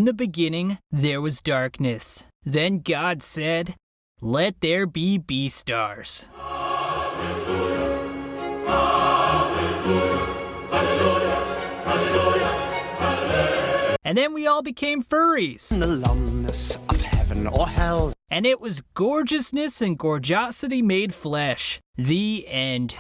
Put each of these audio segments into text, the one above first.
In the beginning, there was darkness. Then God said, "Let there be Beastars." And then we all became furries. In the longness of heaven or hell. And it was gorgeousness and gorgeosity made flesh. The end.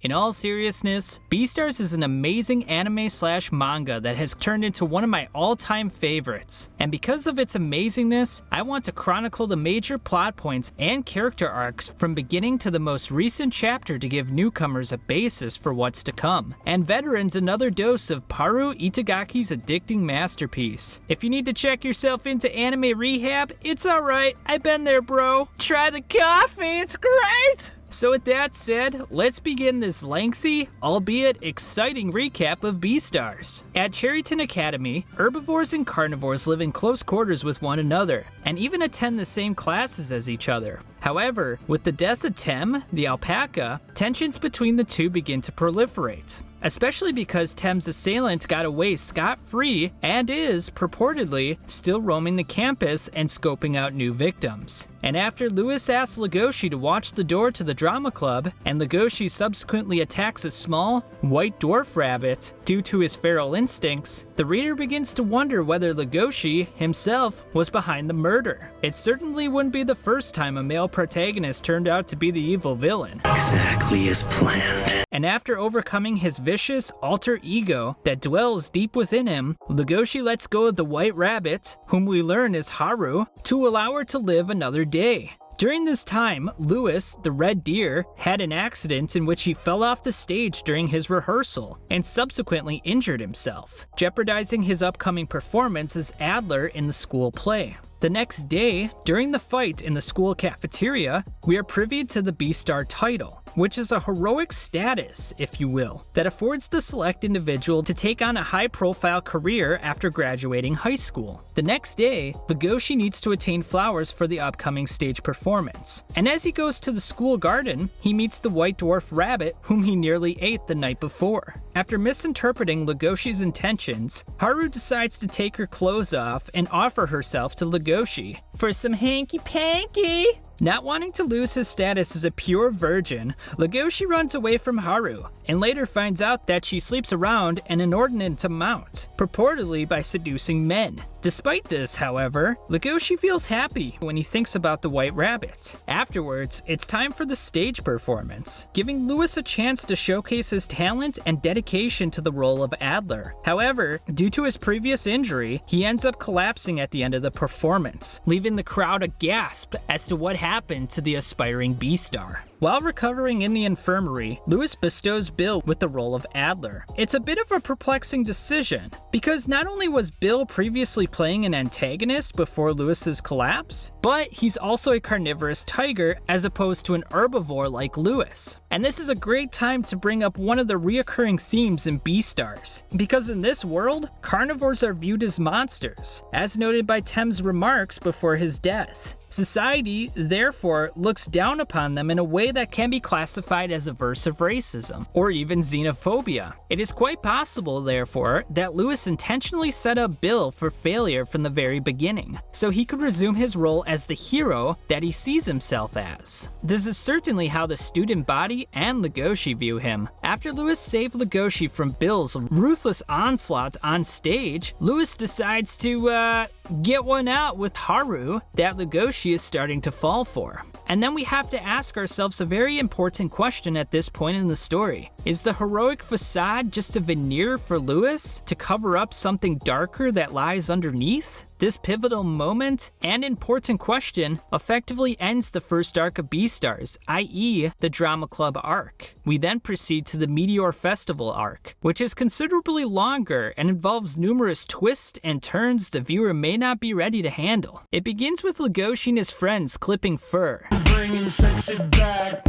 In all seriousness, Beastars is an amazing anime/manga that has turned into one of my all-time favorites. And because of its amazingness, I want to chronicle the major plot points and character arcs from beginning to the most recent chapter to give newcomers a basis for what's to come, and veterans another dose of Haru Itagaki's addicting masterpiece. If you need to check yourself into anime rehab, it's alright, I've been there, bro. Try the coffee, it's great! So with that said, let's begin this lengthy, albeit exciting recap of Beastars. At Cherryton Academy, herbivores and carnivores live in close quarters with one another, and even attend the same classes as each other. However, with the death of Tem, the alpaca, tensions between the two begin to proliferate. Especially because Tem's assailant got away scot-free and is, purportedly, still roaming the campus and scoping out new victims. And after Lewis asks Legoshi to watch the door to the drama club, and Legoshi subsequently attacks a small, white dwarf rabbit due to his feral instincts, the reader begins to wonder whether Legoshi himself was behind the murder. It certainly wouldn't be the first time a male protagonist turned out to be the evil villain. Exactly as planned. And after overcoming his vicious alter ego that dwells deep within him, Legoshi lets go of the white rabbit, whom we learn is Haru, to allow her to live another day. During this time, Lewis, the red deer, had an accident in which he fell off the stage during his rehearsal and subsequently injured himself, jeopardizing his upcoming performance as Adler in the school play. The next day, during the fight in the school cafeteria, we are privy to the Beastar title, which is a heroic status, if you will, that affords the select individual to take on a high-profile career after graduating high school. The next day, Legoshi needs to attain flowers for the upcoming stage performance. And as he goes to the school garden, he meets the white dwarf rabbit whom he nearly ate the night before. After misinterpreting Legoshi's intentions, Haru decides to take her clothes off and offer herself to Legoshi for some hanky-panky. Not wanting to lose his status as a pure virgin, Legoshi runs away from Haru, and later finds out that she sleeps around an inordinate amount, purportedly by seducing men. Despite this, however, Legoshi feels happy when he thinks about the white rabbit. Afterwards, it's time for the stage performance, giving Lewis a chance to showcase his talent and dedication to the role of Adler. However, due to his previous injury, he ends up collapsing at the end of the performance, leaving the crowd aghast as to what happened to the aspiring Beastar. While recovering in the infirmary, Lewis bestows Bill with the role of Adler. It's a bit of a perplexing decision, because not only was Bill previously playing an antagonist before Lewis's collapse, but he's also a carnivorous tiger as opposed to an herbivore like Lewis. And this is a great time to bring up one of the reoccurring themes in Beastars, because in this world, carnivores are viewed as monsters, as noted by Tem's remarks before his death. Society, therefore, looks down upon them in a way that can be classified as aversive racism, or even xenophobia. It is quite possible, therefore, that Lewis intentionally set up Bill for failure from the very beginning, so he could resume his role as the hero that he sees himself as. This is certainly how the student body and Legoshi view him. After Lewis saved Legoshi from Bill's ruthless onslaught on stage, Lewis decides to, get one out with Haru that Legoshi is starting to fall for. And then we have to ask ourselves a very important question at this point in the story. Is the heroic facade just a veneer for Lewis to cover up something darker that lies underneath? This pivotal moment and important question effectively ends the first arc of Beastars, i.e. the Drama Club arc. We then proceed to the Meteor Festival arc, which is considerably longer and involves numerous twists and turns the viewer may not be ready to handle. It begins with Legoshi and his friends clipping fur. Bringing sexy back.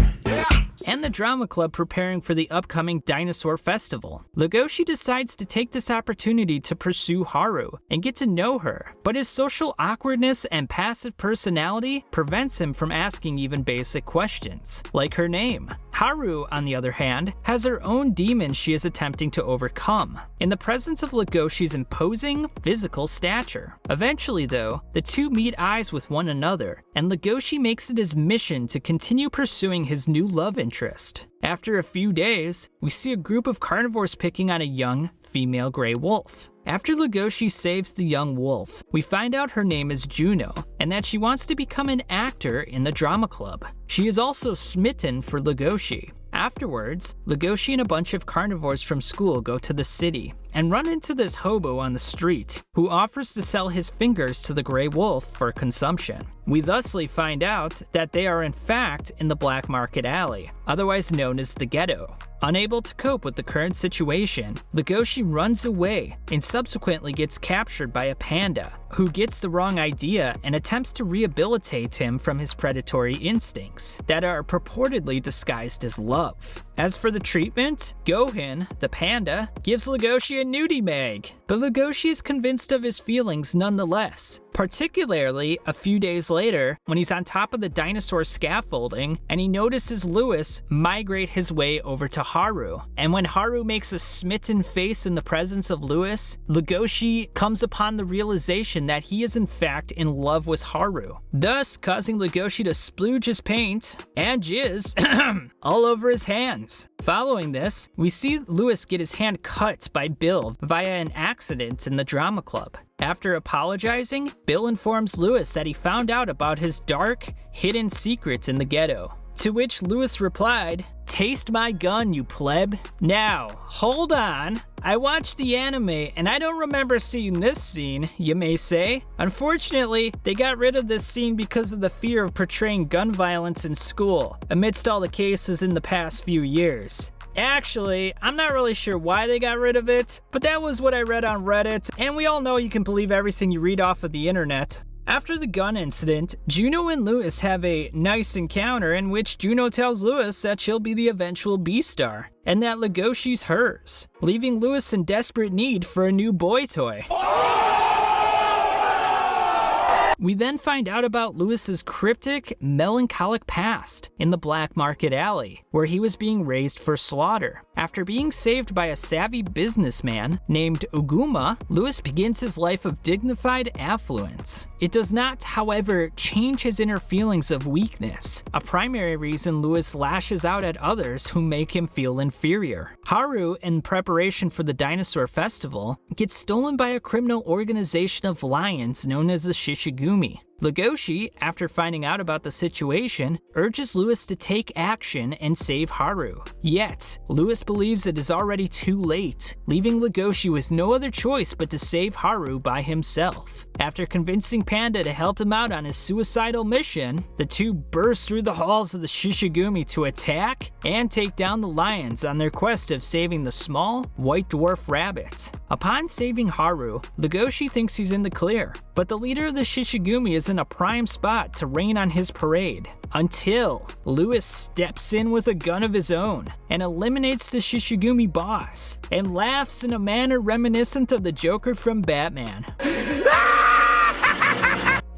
and the drama club preparing for the upcoming dinosaur festival. Legoshi decides to take this opportunity to pursue Haru and get to know her, but his social awkwardness and passive personality prevents him from asking even basic questions, like her name. Haru, on the other hand, has her own demons she is attempting to overcome, in the presence of Legoshi's imposing physical stature. Eventually though, the two meet eyes with one another, and Legoshi makes it his mission to continue pursuing his new love interest. After a few days, we see a group of carnivores picking on a young female gray wolf. After Legoshi saves the young wolf, we find out her name is Juno, and that she wants to become an actor in the drama club. She is also smitten for Legoshi. Afterwards, Legoshi and a bunch of carnivores from school go to the city and run into this hobo on the street who offers to sell his fingers to the gray wolf for consumption. We thusly find out that they are in fact in the black market alley, otherwise known as the ghetto. Unable to cope with the current situation, Legoshi runs away and subsequently gets captured by a panda, who gets the wrong idea and attempts to rehabilitate him from his predatory instincts that are purportedly disguised as love. As for the treatment, Gohan, the panda, gives Legoshi a nudie mag, but Legoshi is convinced of his feelings nonetheless, particularly a few days later when he's on top of the dinosaur scaffolding and he notices Lewis migrate his way over to Haru. And when Haru makes a smitten face in the presence of Lewis, Legoshi comes upon the realization that he is in fact in love with Haru, thus causing Legoshi to splooge his paint and jizz all over his hands. Following this, we see Lewis get his hand cut by Bill via an accident in the drama club. After apologizing, Bill informs Lewis that he found out about his dark, hidden secrets in the ghetto. To which Lewis replied, "Taste my gun, you pleb." Now, hold on. I watched the anime and I don't remember seeing this scene, you may say. Unfortunately, they got rid of this scene because of the fear of portraying gun violence in school, amidst all the cases in the past few years. Actually, I'm not really sure why they got rid of it, but that was what I read on Reddit, and we all know you can believe everything you read off of the internet. After the gun incident, Juno and Lewis have a nice encounter in which Juno tells Lewis that she'll be the eventual Beastar, and that Legoshi's hers, leaving Lewis in desperate need for a new boy toy. We then find out about Lewis's cryptic, melancholic past in the black market alley, where he was being raised for slaughter. After being saved by a savvy businessman named Oguma, Lewis begins his life of dignified affluence. It does not, however, change his inner feelings of weakness, a primary reason Lewis lashes out at others who make him feel inferior. Haru, in preparation for the dinosaur festival, gets stolen by a criminal organization of lions known as the Shishigumi. Legoshi, after finding out about the situation, urges Lewis to take action and save Haru. Yet, Lewis believes it is already too late, leaving Legoshi with no other choice but to save Haru by himself. After convincing Panda to help him out on his suicidal mission, the two burst through the halls of the Shishigumi to attack and take down the lions on their quest of saving the small, white dwarf rabbit. Upon saving Haru, Legoshi thinks he's in the clear, but the leader of the Shishigumi is in a prime spot to rain on his parade, until Lewis steps in with a gun of his own and eliminates the Shishigumi boss, and laughs in a manner reminiscent of the Joker from Batman.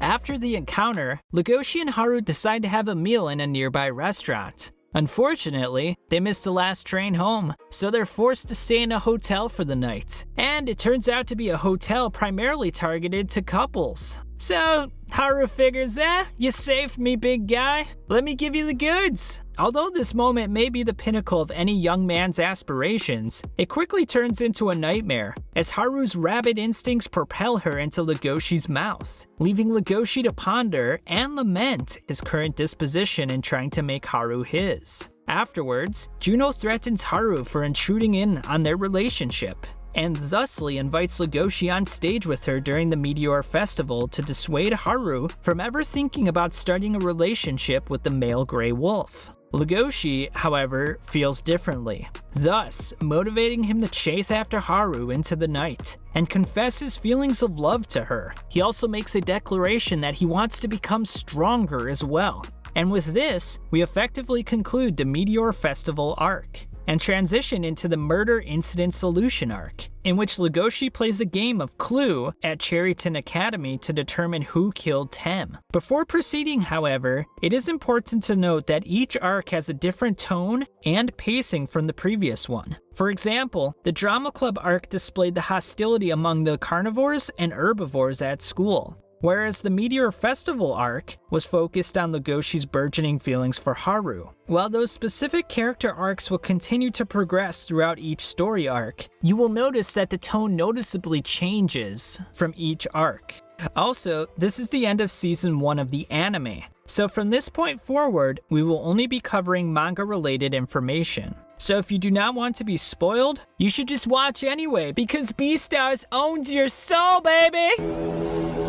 After the encounter, Legoshi and Haru decide to have a meal in a nearby restaurant. Unfortunately, they missed the last train home, so they're forced to stay in a hotel for the night. And it turns out to be a hotel primarily targeted to couples. So, Haru figures, you saved me, big guy. Let me give you the goods. Although this moment may be the pinnacle of any young man's aspirations, it quickly turns into a nightmare, as Haru's rabid instincts propel her into Legoshi's mouth, leaving Legoshi to ponder and lament his current disposition in trying to make Haru his. Afterwards, Juno threatens Haru for intruding in on their relationship, and thusly invites Legoshi on stage with her during the Meteor Festival to dissuade Haru from ever thinking about starting a relationship with the male gray wolf. Legoshi, however, feels differently, thus motivating him to chase after Haru into the night and confess his feelings of love to her. He also makes a declaration that he wants to become stronger as well. And with this, we effectively conclude the Meteor Festival arc, and transition into the Murder Incident Solution arc, in which Legoshi plays a game of Clue at Cherryton Academy to determine who killed Tem. Before proceeding, however, it is important to note that each arc has a different tone and pacing from the previous one. For example, the Drama Club arc displayed the hostility among the carnivores and herbivores at school, whereas the Meteor Festival arc was focused on Legoshi's burgeoning feelings for Haru. While those specific character arcs will continue to progress throughout each story arc, you will notice that the tone noticeably changes from each arc. Also, this is the end of Season 1 of the anime, so from this point forward, we will only be covering manga-related information. So if you do not want to be spoiled, you should just watch anyway, because Beastars owns your soul, baby!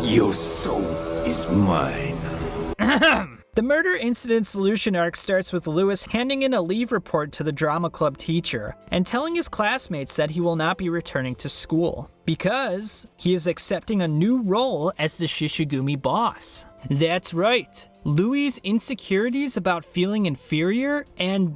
Your soul is mine. The Murder Incident Solution arc starts with Lewis handing in a leave report to the drama club teacher and telling his classmates that he will not be returning to school because he is accepting a new role as the Shishigumi boss. That's right. Louis' insecurities about feeling inferior and,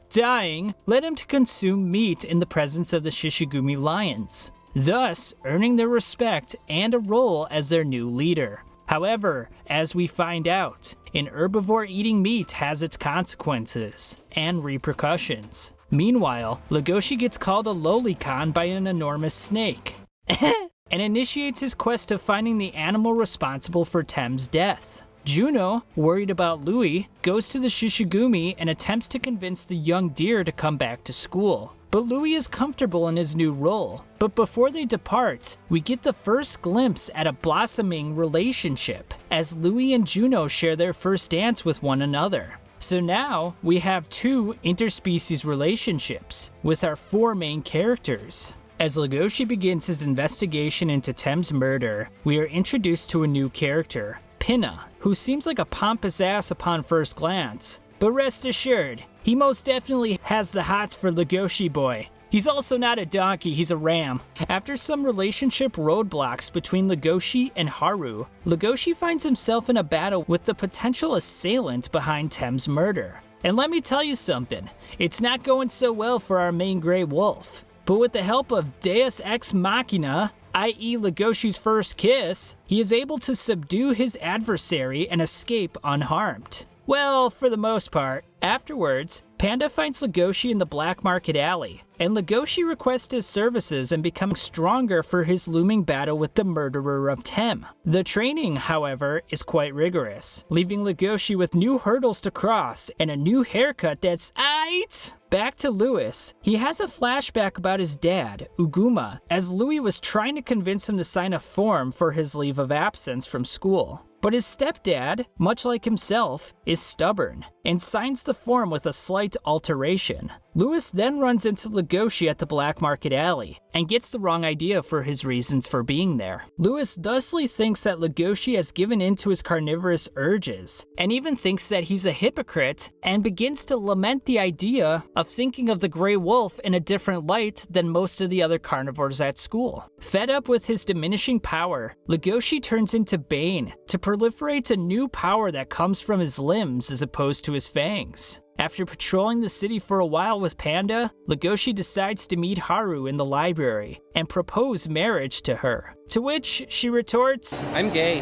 dying led him to consume meat in the presence of the Shishigumi lions, thus earning their respect and a role as their new leader. However, as we find out, an herbivore eating meat has its consequences and repercussions. Meanwhile, Legoshi gets called a lolicon by an enormous snake and initiates his quest of finding the animal responsible for Tem's death. Juno, worried about Louis, goes to the Shishigumi and attempts to convince the young deer to come back to school. But Louis is comfortable in his new role. But before they depart, we get the first glimpse at a blossoming relationship, as Louis and Juno share their first dance with one another. So now, we have two interspecies relationships, with our four main characters. As Legoshi begins his investigation into Tem's murder, we are introduced to a new character, Pinna, who seems like a pompous ass upon first glance. But rest assured, he most definitely has the hots for Legoshi boy. He's also not a donkey, he's a ram. After some relationship roadblocks between Legoshi and Haru, Legoshi finds himself in a battle with the potential assailant behind Tem's murder. And let me tell you something, it's not going so well for our main gray wolf. But with the help of Deus Ex Machina, i.e. Legoshi's first kiss, he is able to subdue his adversary and escape unharmed. Well, for the most part. Afterwards, Panda finds Legoshi in the black market alley, and Legoshi requests his services and becomes stronger for his looming battle with the murderer of Tem. The training, however, is quite rigorous, leaving Legoshi with new hurdles to cross and a new haircut that's aight. Back to Louis. He has a flashback about his dad, Uguma, as Louis was trying to convince him to sign a form for his leave of absence from school. But his stepdad, much like himself, is stubborn and signs the form with a slight alteration. Louis then runs into Legoshi at the black market alley and gets the wrong idea for his reasons for being there. Louis thusly thinks that Legoshi has given in to his carnivorous urges and even thinks that he's a hypocrite and begins to lament the idea of thinking of the gray wolf in a different light than most of the other carnivores at school. Fed up with his diminishing power, Legoshi turns into Bane to proliferate a new power that comes from his limbs as opposed to his fangs. After patrolling the city for a while with Panda, Legoshi decides to meet Haru in the library and propose marriage to her, to which she retorts, I'm gay.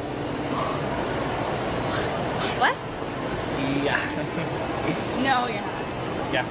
What? Yeah. No, you're not. Yeah.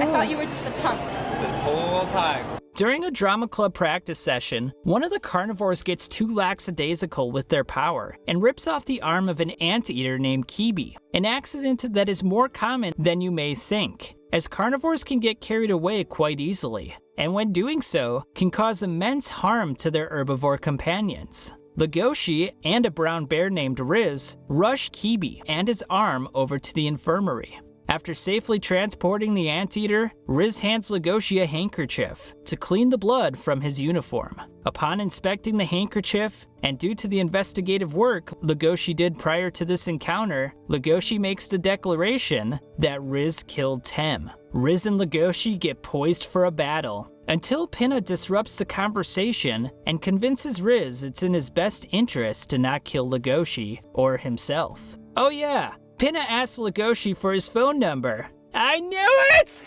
I thought you were just a punk. This whole time. During a drama club practice session, one of the carnivores gets too lackadaisical with their power and rips off the arm of an anteater named Kibi, an accident that is more common than you may think, as carnivores can get carried away quite easily, and when doing so, can cause immense harm to their herbivore companions. Legoshi and a brown bear named Riz rush Kibi and his arm over to the infirmary. After safely transporting the anteater, Riz hands Legoshi a handkerchief to clean the blood from his uniform. Upon inspecting the handkerchief, and due to the investigative work Legoshi did prior to this encounter, Legoshi makes the declaration that Riz killed Tem. Riz and Legoshi get poised for a battle, until Pinna disrupts the conversation and convinces Riz it's in his best interest to not kill Legoshi or himself. Oh yeah, Pinna asks Legoshi for his phone number. I knew it!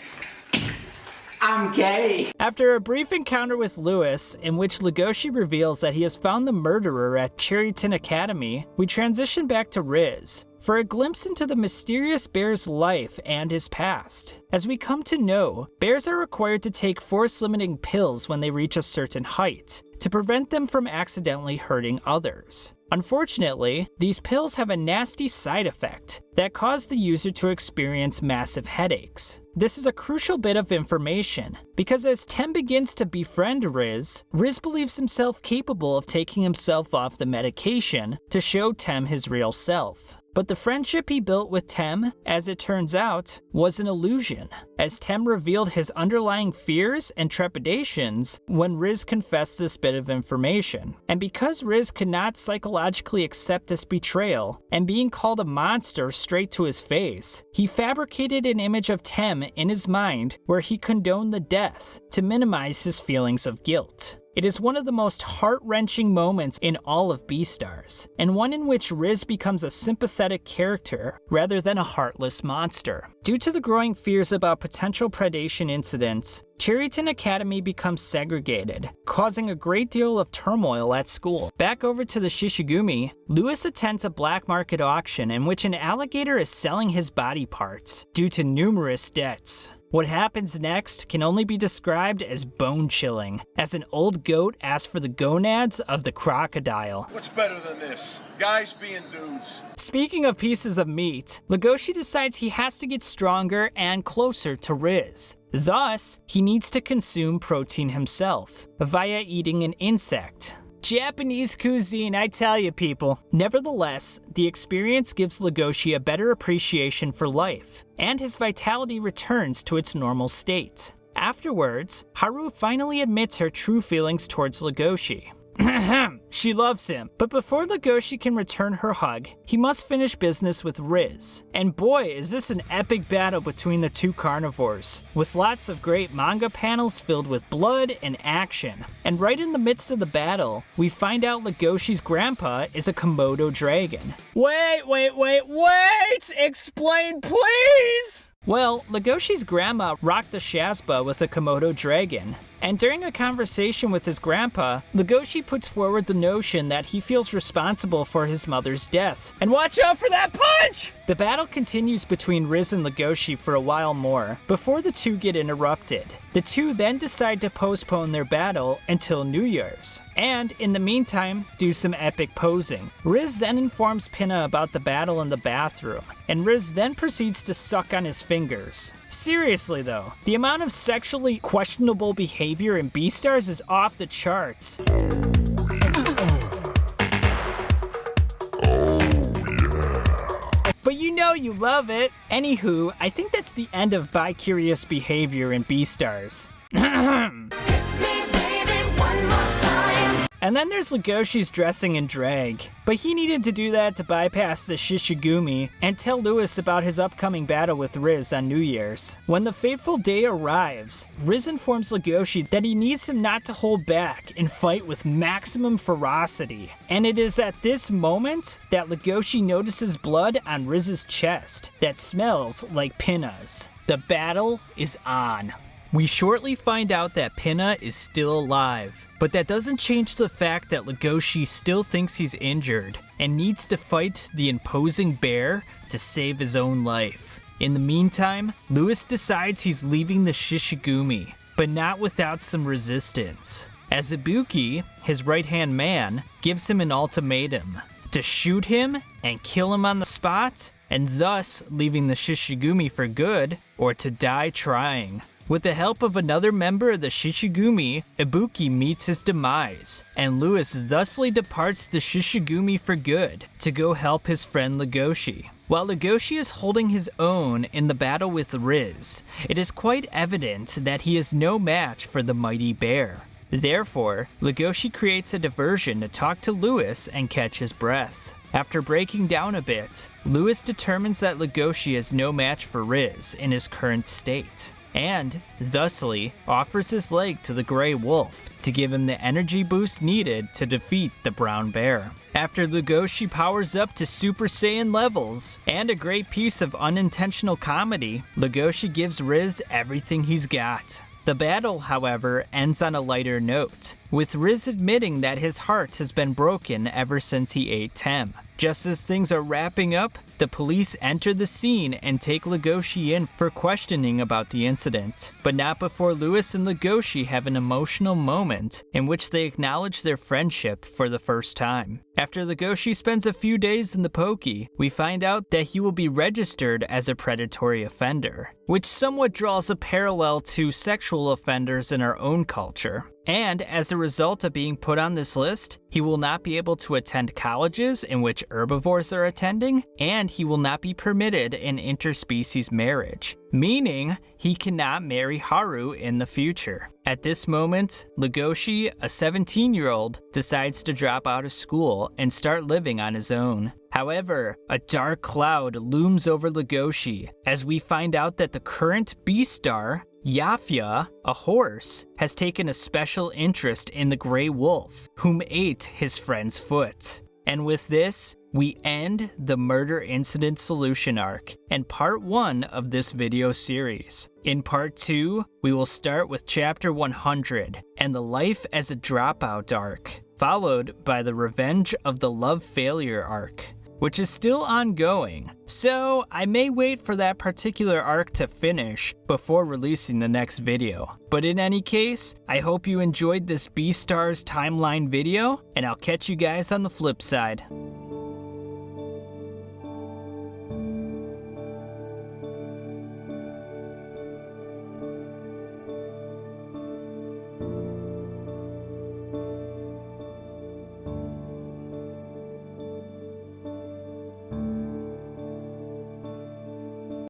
I'm gay. After a brief encounter with Lewis, in which Legoshi reveals that he has found the murderer at Cherryton Academy, we transition back to Riz for a glimpse into the mysterious bear's life and his past. As we come to know, bears are required to take force-limiting pills when they reach a certain height, to prevent them from accidentally hurting others. Unfortunately, these pills have a nasty side effect that cause the user to experience massive headaches. This is a crucial bit of information, because as Tem begins to befriend Riz believes himself capable of taking himself off the medication to show Tem his real self. But the friendship he built with Tem, as it turns out, was an illusion, as Tem revealed his underlying fears and trepidations when Riz confessed this bit of information. And because Riz could not psychologically accept this betrayal, and being called a monster straight to his face, he fabricated an image of Tem in his mind where he condoned the death to minimize his feelings of guilt. It is one of the most heart-wrenching moments in all of Beastars, and one in which Riz becomes a sympathetic character rather than a heartless monster. Due to the growing fears about potential predation incidents, Cherryton Academy becomes segregated, causing a great deal of turmoil at school. Back over to the Shishigumi, Lewis attends a black market auction in which an alligator is selling his body parts due to numerous debts. What happens next can only be described as bone-chilling, as an old goat asks for the gonads of the crocodile. What's better than this? Guys being dudes. Speaking of pieces of meat, Legoshi decides he has to get stronger and closer to Riz. Thus, he needs to consume protein himself, via eating an insect. Japanese cuisine, I tell you people. Nevertheless, the experience gives Legoshi a better appreciation for life, and his vitality returns to its normal state. Afterwards, Haru finally admits her true feelings towards Legoshi. She loves him, but before Legoshi can return her hug, he must finish business with Riz. And boy, is this an epic battle between the two carnivores, with lots of great manga panels filled with blood and action. And right in the midst of the battle, we find out Legoshi's grandpa is a Komodo dragon. Wait! Explain, please! Well, Legoshi's grandma rocked the Shazba with a Komodo dragon, and during a conversation with his grandpa, Legoshi puts forward the notion that he feels responsible for his mother's death. And watch out for that punch! The battle continues between Riz and Legoshi for a while more, before the two get interrupted. The two then decide to postpone their battle until New Year's, and in the meantime, do some epic posing. Riz then informs Pinna about the battle in the bathroom, and Riz then proceeds to suck on his fingers. Seriously though, the amount of sexually questionable behavior in Beastars is off the charts. But you know you love it. Anywho, I think that's the end of bi-curious behavior in Beastars. And then there's Legoshi's dressing in drag, but he needed to do that to bypass the Shishigumi and tell Lewis about his upcoming battle with Riz on New Year's. When the fateful day arrives, Riz informs Legoshi that he needs him not to hold back and fight with maximum ferocity. And it is at this moment that Legoshi notices blood on Riz's chest that smells like Pinna's. The battle is on. We shortly find out that Pinna is still alive, but that doesn't change the fact that Legoshi still thinks he's injured and needs to fight the imposing bear to save his own life. In the meantime, Lewis decides he's leaving the Shishigumi, but not without some resistance, as Ibuki, his right-hand man, gives him an ultimatum: to shoot him and kill him on the spot, and thus leaving the Shishigumi for good, or to die trying. With the help of another member of the Shishigumi, Ibuki meets his demise, and Lewis thusly departs the Shishigumi for good to go help his friend Legoshi. While Legoshi is holding his own in the battle with Riz, it is quite evident that he is no match for the mighty bear. Therefore, Legoshi creates a diversion to talk to Lewis and catch his breath. After breaking down a bit, Lewis determines that Legoshi is no match for Riz in his current state. and, thusly, offers his leg to the Grey Wolf to give him the energy boost needed to defeat the Brown Bear. After Legoshi powers up to Super Saiyan levels, and a great piece of unintentional comedy, Legoshi gives Riz everything he's got. The battle, however, ends on a lighter note, with Riz admitting that his heart has been broken ever since he ate Tem. Just as things are wrapping up, the police enter the scene and take Legoshi in for questioning about the incident, but not before Lewis and Legoshi have an emotional moment in which they acknowledge their friendship for the first time. After Legoshi spends a few days in the Poke, we find out that he will be registered as a predatory offender, which somewhat draws a parallel to sexual offenders in our own culture. And as a result of being put on this list, he will not be able to attend colleges in which herbivores are attending, and he will not be permitted an interspecies marriage, meaning he cannot marry Haru in the future. At this moment, Legoshi, a 17-year-old, decides to drop out of school and start living on his own. However, a dark cloud looms over Legoshi as we find out that the current Beastar, Yafya, a horse, has taken a special interest in the Grey Wolf, whom ate his friend's foot. And with this, we end the Murder Incident Solution arc and part 1 of this video series. In part 2, we will start with chapter 100 and the Life as a Dropout arc, followed by the Revenge of the Love Failure arc, which is still ongoing, so I may wait for that particular arc to finish before releasing the next video. But in any case, I hope you enjoyed this Beastars timeline video, and I'll catch you guys on the flip side.